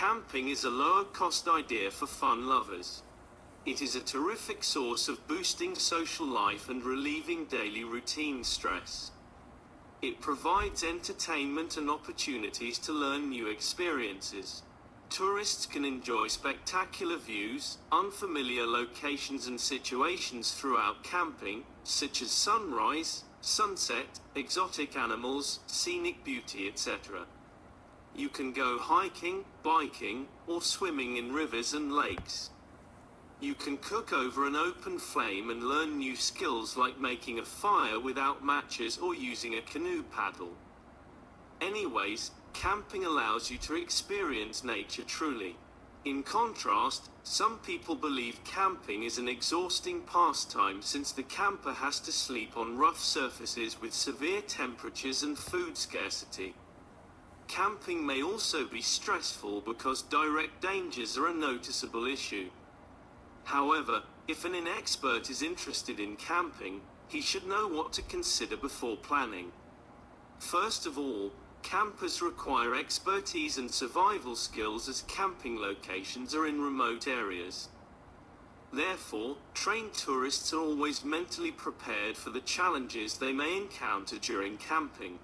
Camping is a lower-cost idea for fun lovers. It is a terrific source of boosting social life and relieving daily routine stress. It provides entertainment and opportunities to learn new experiences. Tourists can enjoy spectacular views, unfamiliar locations and situations throughout camping, such as sunrise, sunset, exotic animals, scenic beauty, etc. You can go hiking, biking, or swimming in rivers and lakes. You can cook over an open flame and learn new skills like making a fire without matches or using a canoe paddle. Anyways, camping allows you to experience nature truly. In contrast, some people believe camping is an exhausting pastime since the camper has to sleep on rough surfaces with severe temperatures and food scarcity. Camping may also be stressful because direct dangers are a noticeable issue. However, if an inexpert is interested in camping, he should know what to consider before planning. First of all, campers require expertise and survival skills as camping locations are in remote areas. Therefore, trained tourists are always mentally prepared for the challenges they may encounter during camping.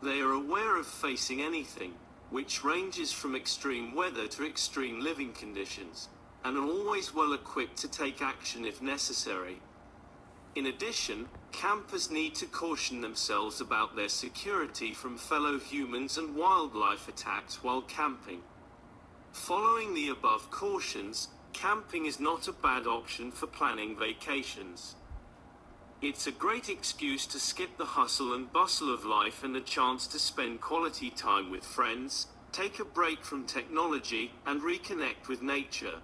They are aware of facing anything, which ranges from extreme weather to extreme living conditions, and are always well equipped to take action if necessary. In addition, campers need to caution themselves about their security from fellow humans and wildlife attacks while camping. Following the above cautions, camping is not a bad option for planning vacations. It's a great excuse to skip the hustle and bustle of life and a chance to spend quality time with friends, take a break from technology, and reconnect with nature.